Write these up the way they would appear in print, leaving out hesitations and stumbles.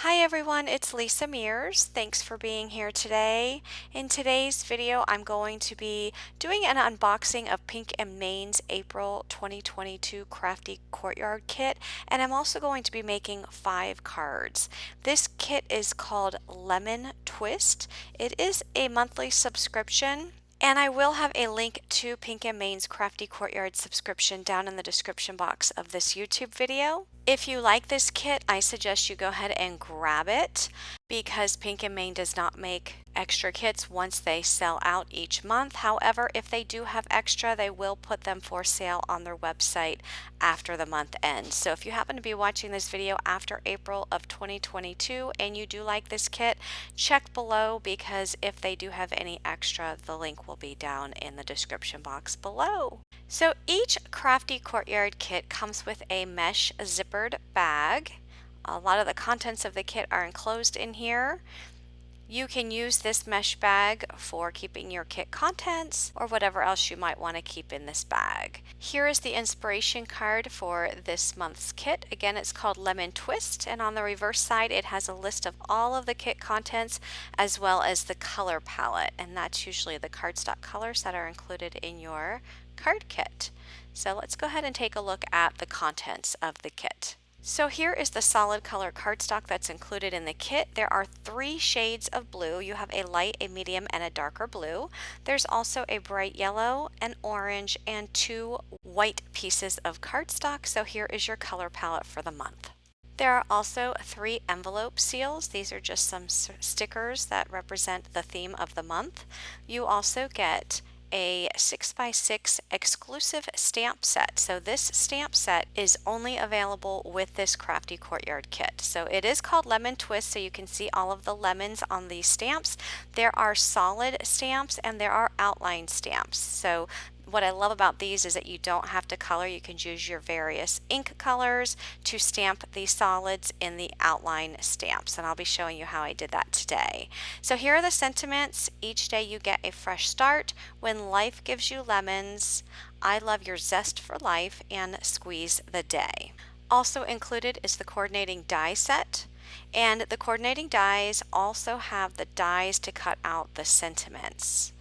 Hi everyone, it's Lisa Mears. Thanks for being here today. In today's video, I'm going to be doing an unboxing of Pink and Main's April 2022 Crafty Courtyard kit, and I'm also going to be making 5 cards. This kit is called Lemon Twist. It is a monthly subscription. And I will have a link to Pink and Main's Crafty Courtyard subscription down in the description box of this YouTube video. If you like this kit, I suggest you go ahead and grab it because Pink and Main does not make extra kits once they sell out each month. However, if they do have extra, they will put them for sale on their website after the month ends. So if you happen to be watching this video after April of 2022 and you do like this kit, check below because if they do have any extra, the link will be down in the description box below. So each Crafty Courtyard kit comes with a mesh zippered bag. A lot of the contents of the kit are enclosed in here. You can use this mesh bag for keeping your kit contents or whatever else you might want to keep in this bag. Here is the inspiration card for this month's kit. Again, it's called Lemon Twist, and on the reverse side it has a list of all of the kit contents as well as the color palette, and that's usually the cardstock colors that are included in your card kit. So let's go ahead and take a look at the contents of the kit. So here is the solid color cardstock that's included in the kit. There are 3 shades of blue. You have a light, a medium, and a darker blue. There's also a bright yellow, an orange, and 2 white pieces of cardstock. So here is your color palette for the month. There are also 3 envelope seals. These are just some stickers that represent the theme of the month. You also get a 6x6 exclusive stamp set. So this stamp set is only available with this Crafty Courtyard kit. So it is called Lemon Twist, so you can see all of the lemons on these stamps. There are solid stamps and there are outline stamps. So what I love about these is that you don't have to color. You can use your various ink colors to stamp the solids in the outline stamps, and I'll be showing you how I did that today. So here are the sentiments. Each day you get a fresh start. When life gives you lemons, I love your zest for life, and squeeze the day. Also included is the coordinating die set, and the coordinating dies also have the dies to cut out the sentiments.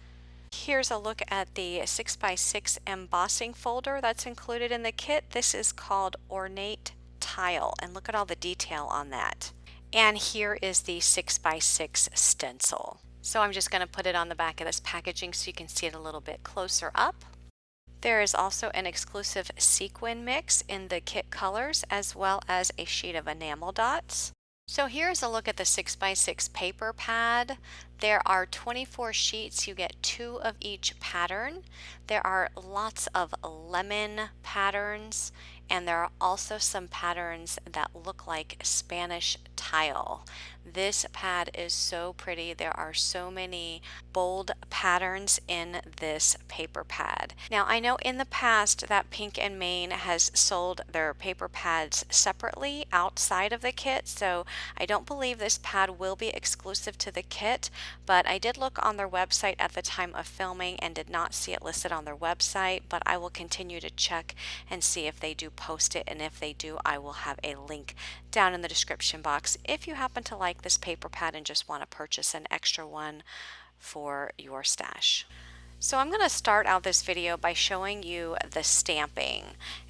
Here's a look at the 6x6 embossing folder that's included in the kit. This is called Ornate Tile, and look at all the detail on that. And here is the 6x6 stencil. So I'm just going to put it on the back of this packaging so you can see it a little bit closer up. There is also an exclusive sequin mix in the kit colors as well as a sheet of enamel dots. So here's a look at the 6x6 paper pad. There are 24 sheets. You get 2 of each pattern. There are lots of lemon patterns, and there are also some patterns that look like Spanish tile. This pad is so pretty. There are so many bold patterns in this paper pad. Now I know in the past that Pink and Main has sold their paper pads separately outside of the kit, so I don't believe this pad will be exclusive to the kit, but I did look on their website at the time of filming and did not see it listed on their website, but I will continue to check and see if they do post it, and if they do, I will have a link down in the description box if you happen to like this paper pad and just want to purchase an extra one for your stash. So I'm going to start out this video by showing you the stamping,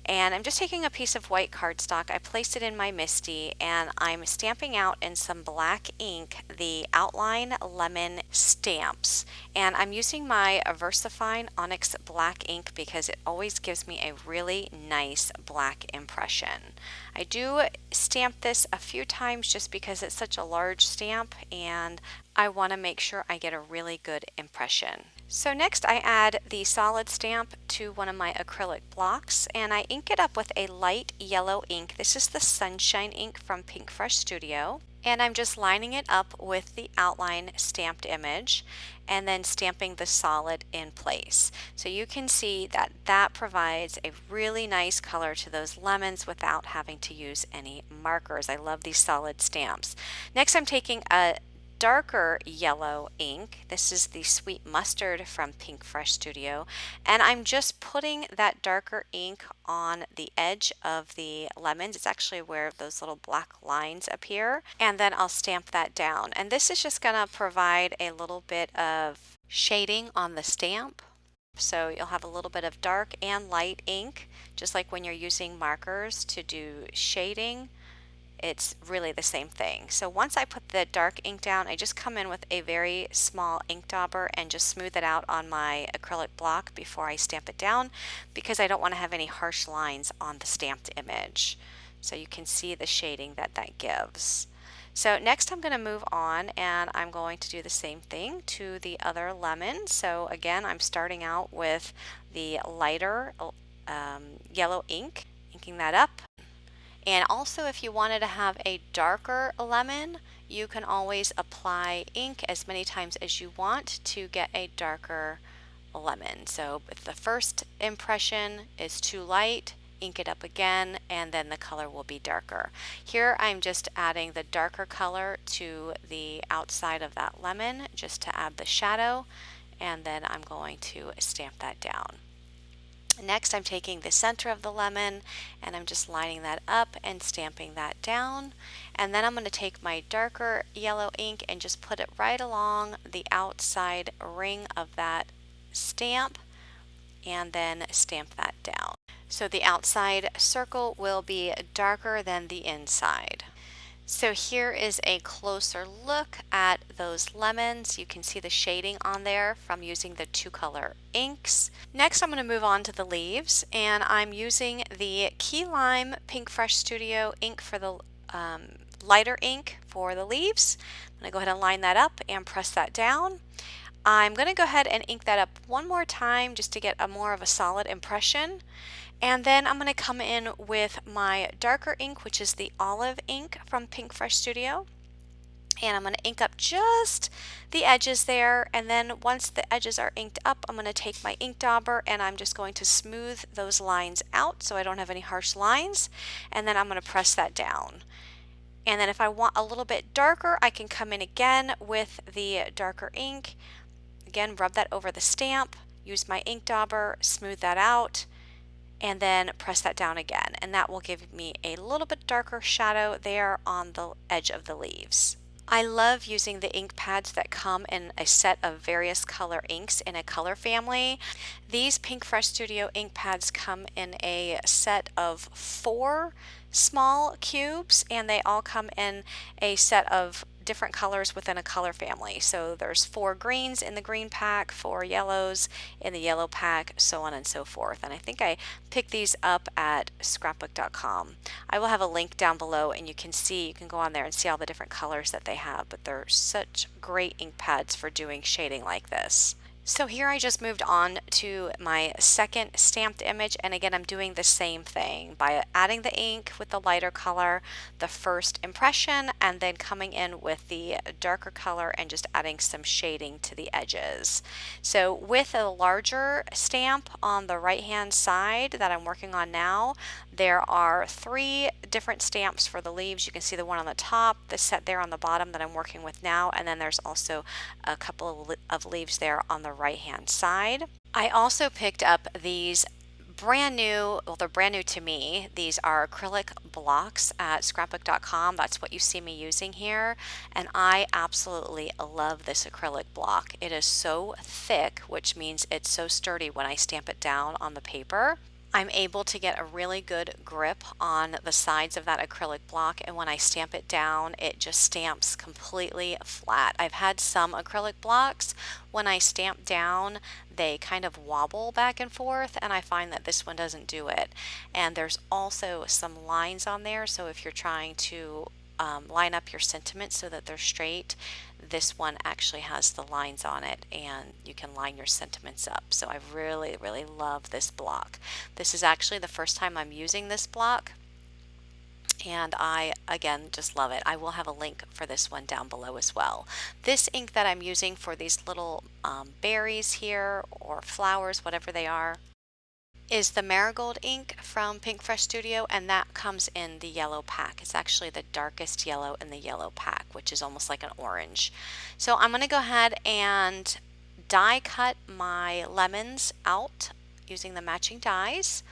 and I'm just taking a piece of white cardstock. I placed it in my Misti and I'm stamping out in some black ink the outline lemon stamps, and I'm using my Versafine Onyx black ink because it always gives me a really nice black impression. I do stamp this a few times just because it's such a large stamp and I want to make sure I get a really good impression. So next I add the solid stamp to one of my acrylic blocks, and I ink it up with a light yellow ink. This is the Sunshine ink from Pinkfresh Studio, and I'm just lining it up with the outline stamped image and then stamping the solid in place. So you can see that that provides a really nice color to those lemons without having to use any markers. I love these solid stamps. Next I'm taking a darker yellow ink. This is the Sweet Mustard from Pinkfresh Studio, and I'm just putting that darker ink on the edge of the lemons. It's actually where those little black lines appear, and then I'll stamp that down. And this is just going to provide a little bit of shading on the stamp. So you'll have a little bit of dark and light ink, just like when you're using markers to do shading. It's really the same thing. So once I put the dark ink down, I just come in with a very small ink dauber and just smooth it out on my acrylic block before I stamp it down, because I don't want to have any harsh lines on the stamped image. So you can see the shading that that gives. So next I'm going to move on, and I'm going to do the same thing to the other lemon. So again, I'm starting out with the lighter yellow ink, inking that up. And also, if you wanted to have a darker lemon, you can always apply ink as many times as you want to get a darker lemon. So if the first impression is too light, ink it up again, and then the color will be darker. Here I'm just adding the darker color to the outside of that lemon just to add the shadow, and then I'm going to stamp that down. Next, I'm taking the center of the lemon and I'm just lining that up and stamping that down. And then I'm going to take my darker yellow ink and just put it right along the outside ring of that stamp, and then stamp that down. So the outside circle will be darker than the inside. So here is a closer look at those lemons. You can see the shading on there from using the two color inks. Next I'm going to move on to the leaves, and I'm using the Key Lime Pinkfresh Studio ink for the lighter ink for the leaves. I'm going to go ahead and line that up and press that down. I'm going to go ahead and ink that up one more time just to get a more of a solid impression. And then I'm going to come in with my darker ink, which is the olive ink from Pinkfresh Studio. And I'm going to ink up just the edges there. And then once the edges are inked up, I'm going to take my ink dauber and I'm just going to smooth those lines out so I don't have any harsh lines. And then I'm going to press that down. And then if I want a little bit darker, I can come in again with the darker ink. Again, rub that over the stamp, use my ink dauber, smooth that out, and then press that down again, and that will give me a little bit darker shadow there on the edge of the leaves. I love using the ink pads that come in a set of various color inks in a color family. These Pinkfresh Studio ink pads come in a set of 4 small cubes, and they all come in a set of different colors within a color family. So there's 4 greens in the green pack, 4 yellows in the yellow pack, so on and so forth. And I think I picked these up at Scrapbookcom. I will have a link down below, and you can go on there and see all the different colors that they have, but they're such great ink pads for doing shading like this. So here I just moved on to my second stamped image, and again I'm doing the same thing by adding the ink with the lighter color, the first impression, and then coming in with the darker color and just adding some shading to the edges. So with a larger stamp on the right hand side that I'm working on now, there are 3 different stamps for the leaves. You can see the one on the top, the set there on the bottom that I'm working with now, and then there's also a couple of leaves there on the right hand side. I also picked up these brand new, well, they're brand new to me. These are acrylic blocks at Scrapbook.com. That's what you see me using here, and I absolutely love this acrylic block. It is so thick, which means it's so sturdy when I stamp it down on the paper. I'm able to get a really good grip on the sides of that acrylic block, and when I stamp it down, it just stamps completely flat. I've had some acrylic blocks, when I stamp down, they kind of wobble back and forth, and I find that this one doesn't do it. And there's also some lines on there, so if you're trying to line up your sentiments so that they're straight, this one actually has the lines on it and you can line your sentiments up. So I really love this block. This is actually the first time I'm using this block, and I again just love it. I will have a link for this one down below as well. This ink that I'm using for these little berries here, or flowers, whatever they are, is the Marigold ink from Pinkfresh Studio, and that comes in the yellow pack. It's actually the darkest yellow in the yellow pack, which is almost like an orange. So I'm going to go ahead and die cut my lemons out using the matching dies,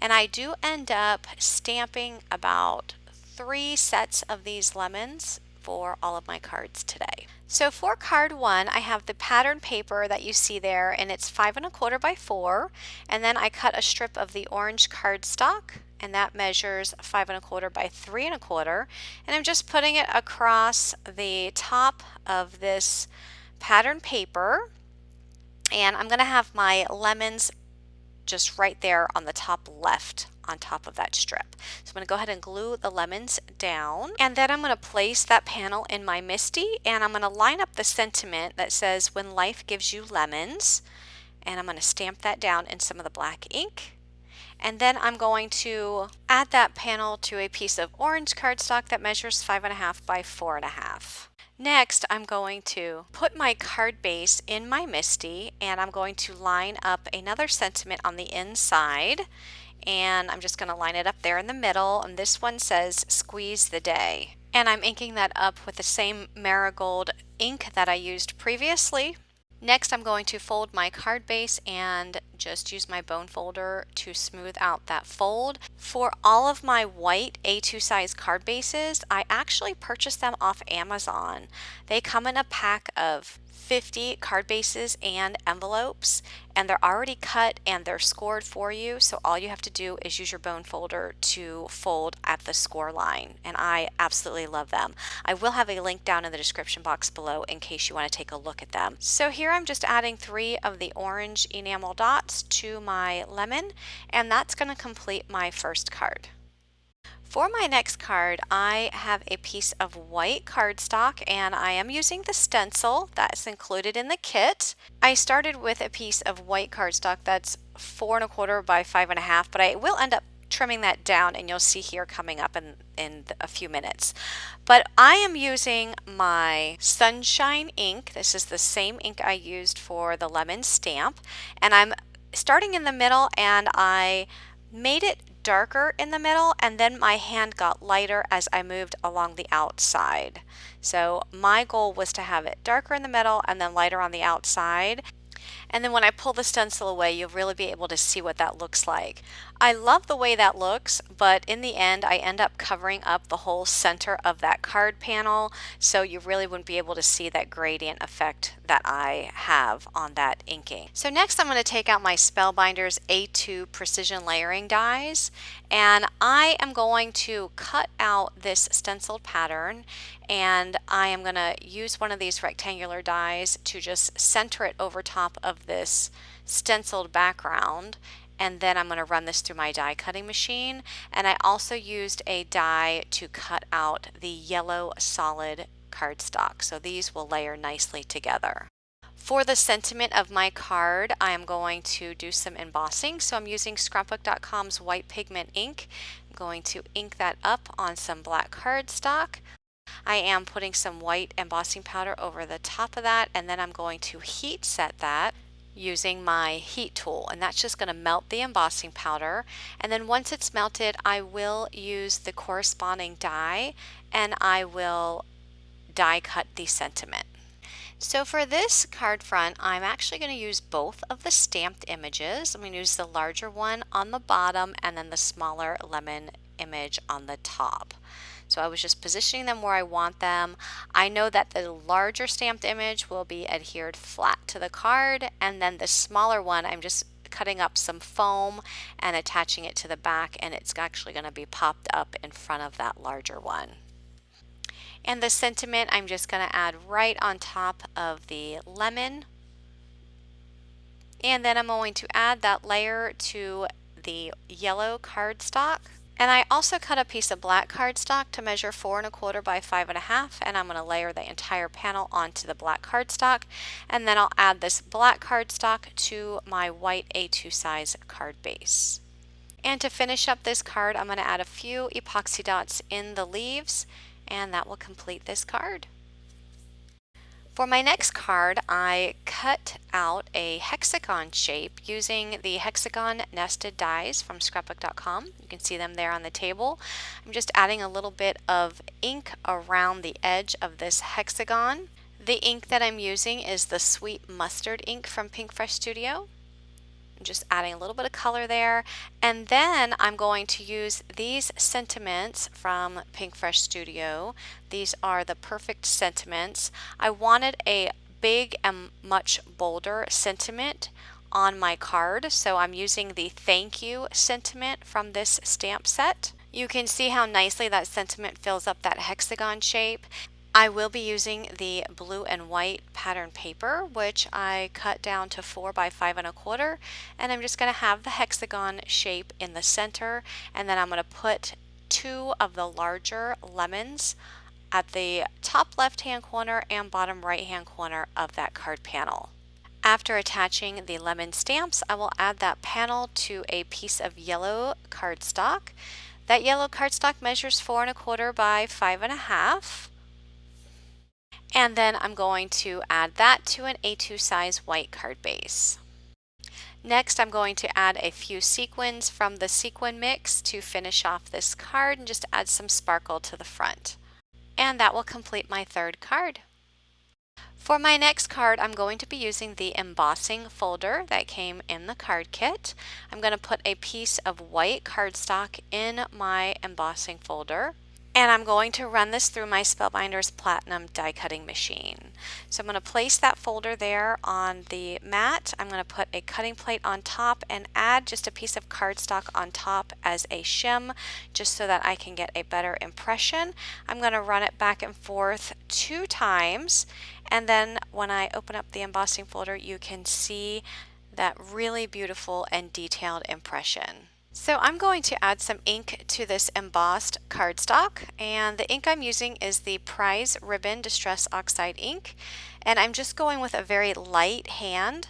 and I do end up stamping about 3 sets of these lemons for all of my cards today. So for card 1, I have the pattern paper that you see there, and it's 5 1/4 by 4, and then I cut a strip of the orange cardstock, and that measures 5 1/4 by 3 1/4, and I'm just putting it across the top of this pattern paper, and I'm going to have my lemons just right there on the top left on top of that strip. So I'm going to go ahead and glue the lemons down, and then I'm going to place that panel in my Misti, and I'm going to line up the sentiment that says "When life gives you lemons," and I'm going to stamp that down in some of the black ink. And then I'm going to add that panel to a piece of orange cardstock that measures 5 1/2 by 4 1/2. Next, I'm going to put my card base in my Misti, and I'm going to line up another sentiment on the inside, and I'm just going to line it up there in the middle, and this one says "Squeeze the Day." And I'm inking that up with the same Marigold ink that I used previously. Next, I'm going to fold my card base and just use my bone folder to smooth out that fold. For all of my white A2 size card bases, I actually purchased them off Amazon. They come in a pack of 50 card bases and envelopes, and they're already cut and they're scored for you, so all you have to do is use your bone folder to fold at the score line, and I absolutely love them. I will have a link down in the description box below in case you want to take a look at them. So here I'm just adding 3 of the orange enamel dots to my lemon, and that's going to complete my first card. For my next card, I have a piece of white cardstock, and I am using the stencil that's included in the kit. I started with a piece of white cardstock that's 4 1/4 by 5 1/2, but I will end up trimming that down, and you'll see here coming up in a few minutes. But I am using my Sunshine ink. This is the same ink I used for the lemon stamp, and I'm starting in the middle, and I made it darker in the middle, and then my hand got lighter as I moved along the outside. So my goal was to have it darker in the middle and then lighter on the outside. And then when I pull the stencil away, you'll really be able to see what that looks like. I love the way that looks, but in the end, I end up covering up the whole center of that card panel, so you really wouldn't be able to see that gradient effect that I have on that inking. So next, I'm going to take out my Spellbinders A2 Precision Layering dies, and I am going to cut out this stenciled pattern, and I am going to use one of these rectangular dies to just center it over top of this stenciled background, and then I'm going to run this through my die cutting machine. And I also used a die to cut out the yellow solid cardstock, so these will layer nicely together. For the sentiment of my card, I am going to do some embossing, so I'm using Scrapbookcom's white pigment ink. I'm going to ink that up on some black cardstock. I am putting some white embossing powder over the top of that, and then I'm going to heat set that using my heat tool, and that's just going to melt the embossing powder. And then once it's melted, I will use the corresponding die, and I will die cut the sentiment. So for this card front, I'm actually going to use both of the stamped images. I'm going to use the larger one on the bottom and then the smaller lemon image on the top. So I was just positioning them where I want them. I know that the larger stamped image will be adhered flat to the card, and then the smaller one, I'm just cutting up some foam and attaching it to the back, and it's actually going to be popped up in front of that larger one. And the sentiment, I'm just going to add right on top of the lemon. And then I'm going to add that layer to the yellow cardstock. And I also cut a piece of black cardstock to measure 4 1/4 by 5 1/2, and I'm going to layer the entire panel onto the black cardstock, and then I'll add this black cardstock to my white A2 size card base. And to finish up this card, I'm going to add a few epoxy dots in the leaves, and that will complete this card. For my next card, I cut out a hexagon shape using the hexagon nested dies from Scrapbookcom. You can see them there on the table. I'm just adding a little bit of ink around the edge of this hexagon. The ink that I'm using is the Sweet Mustard ink from Pinkfresh Studio. I'm just adding a little bit of color there, and then I'm going to use these sentiments from Pinkfresh Studio. These are the perfect sentiments. I wanted a big and much bolder sentiment on my card, so I'm using the thank you sentiment from this stamp set. You can see how nicely that sentiment fills up that hexagon shape. I will be using the blue and white pattern paper, which I cut down to 4 by 5 1/4, and I'm just going to have the hexagon shape in the center, and then I'm going to put 2 of the larger lemons at the top left hand corner and bottom right hand corner of that card panel. After attaching the lemon stamps, I will add that panel to a piece of yellow cardstock. That yellow cardstock measures 4 1/4 by 5 1/2. And then I'm going to add that to an A2 size white card base. Next, I'm going to add a few sequins from the sequin mix to finish off this card and just add some sparkle to the front. And that will complete my third card. For my next card, I'm going to be using the embossing folder that came in the card kit. I'm going to put a piece of white cardstock in my embossing folder. And I'm going to run this through my Spellbinders Platinum die cutting machine. So I'm going to place that folder there on the mat. I'm going to put a cutting plate on top and add just a piece of cardstock on top as a shim, just so that I can get a better impression. I'm going to run it back and forth 2 times, and then when I open up the embossing folder, you can see that really beautiful and detailed impression. So I'm going to add some ink to this embossed cardstock, and the ink I'm using is the Prize Ribbon Distress Oxide ink, and I'm just going with a very light hand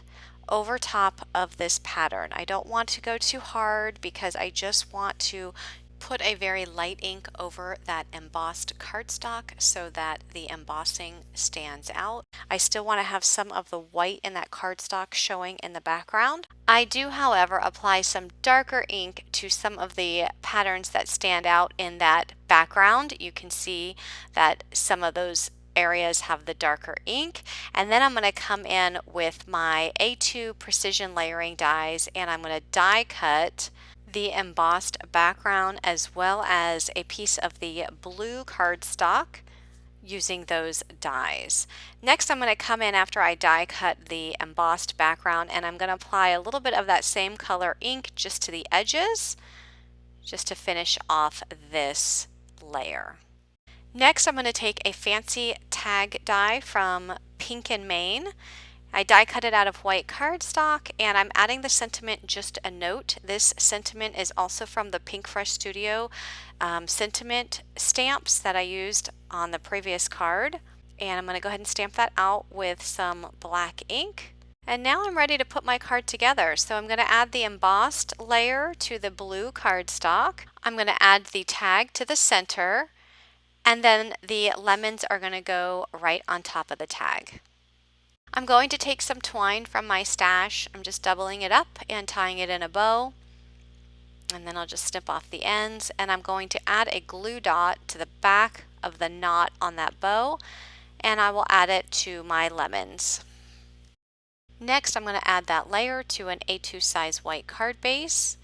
over top of this pattern. I don't want to go too hard because I just want to put a very light ink over that embossed cardstock so that the embossing stands out. I still want to have some of the white in that cardstock showing in the background. I do, however, apply some darker ink to some of the patterns that stand out in that background. You can see that some of those areas have the darker ink, and then I'm going to come in with my A2 precision layering dies, and I'm going to die cut the embossed background as well as a piece of the blue cardstock using those dies. Next, I'm going to come in after I die cut the embossed background, and I'm going to apply a little bit of that same color ink just to the edges, just to finish off this layer. Next, I'm going to take a fancy tag die from Pink and Main. I die cut it out of white cardstock, and I'm adding the sentiment Just a Note. This sentiment is also from the Pinkfresh Studio sentiment stamps that I used on the previous card. And I'm going to go ahead and stamp that out with some black ink. And now I'm ready to put my card together. So I'm going to add the embossed layer to the blue cardstock. I'm going to add the tag to the center, and then the lemons are going to go right on top of the tag. I'm going to take some twine from my stash. I'm just doubling it up and tying it in a bow. And then I'll just snip off the ends, and I'm going to add a glue dot to the back of the knot on that bow, and I will add it to my lemons. Next, I'm going to add that layer to an A2 size white card base,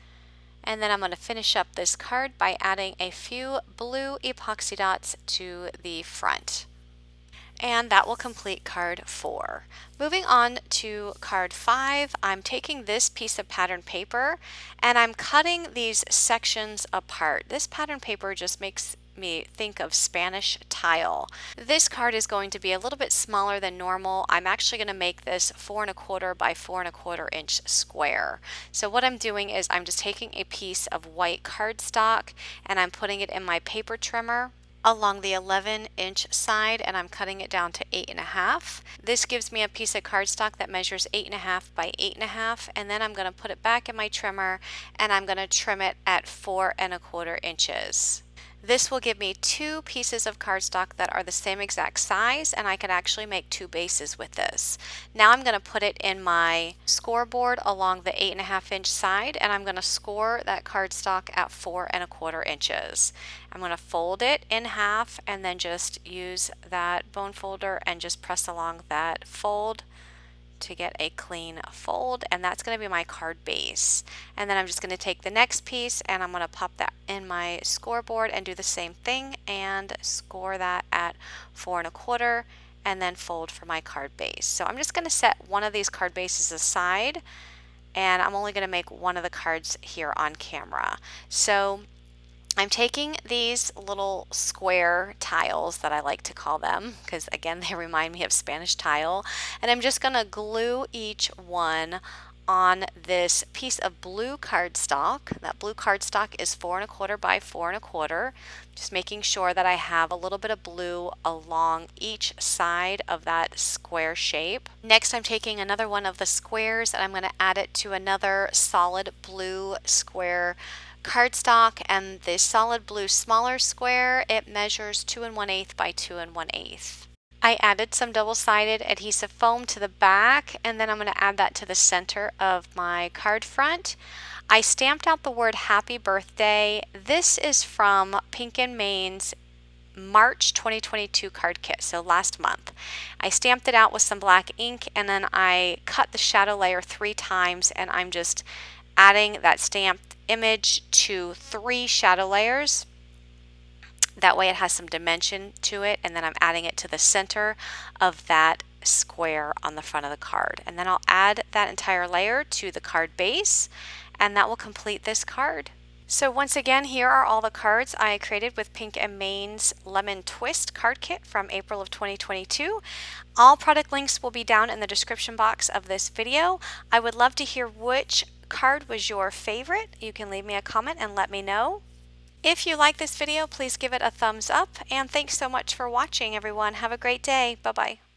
and then I'm going to finish up this card by adding a few blue epoxy dots to the front. And that will complete card 4. Moving on to card 5, I'm taking this piece of pattern paper and I'm cutting these sections apart. This pattern paper just makes me think of Spanish tile. This card is going to be a little bit smaller than normal. I'm actually going to make this 4 1/4 by 4 1/4 inch square. So what I'm doing is I'm just taking a piece of white cardstock and I'm putting it in my paper trimmer along the 11-inch side, and I'm cutting it down to 8.5. This gives me a piece of cardstock that measures 8.5 by 8.5, and then I'm going to put it back in my trimmer and I'm going to trim it at 4 1/4 inches. This will give me 2 pieces of cardstock that are the same exact size, and I could actually make 2 bases with this. Now I'm going to put it in my scoreboard along the 8.5-inch side, and I'm going to score that cardstock at 4.25 inches. I'm going to fold it in half and then just use that bone folder and just press along that fold to get a clean fold, and that's going to be my card base. And then I'm just going to take the next piece and I'm going to pop that in my scoreboard and do the same thing and score that at 4.25 and then fold for my card base. So I'm just going to set one of these card bases aside, and I'm only going to make one of the cards here on camera. So I'm taking these little square tiles that I like to call them, because again they remind me of Spanish tile, and I'm just going to glue each one on this piece of blue cardstock. That blue cardstock is 4.25 by 4.25. Just making sure that I have a little bit of blue along each side of that square shape. Next, I'm taking another one of the squares and I'm going to add it to another solid blue square cardstock, and the solid blue smaller square, it measures 2 1/8 by 2 1/8. I added some double-sided adhesive foam to the back, and then I'm going to add that to the center of my card front. I stamped out the word happy birthday. This is from Pink and Main's March 2022 card kit, so last month. I stamped it out with some black ink, and then I cut the shadow layer 3 times, and I'm just adding that stamped image to 3 shadow layers. That way it has some dimension to it, and then I'm adding it to the center of that square on the front of the card. And then I'll add that entire layer to the card base, and that will complete this card. So once again, here are all the cards I created with Pink and Main's Lemon Twist card kit from April of 2022. All product links will be down in the description box of this video. I would love to hear which card was your favorite. You can leave me a comment and let me know. If you like this video, please give it a thumbs up, and thanks so much for watching, everyone. Have a great day. Bye-bye.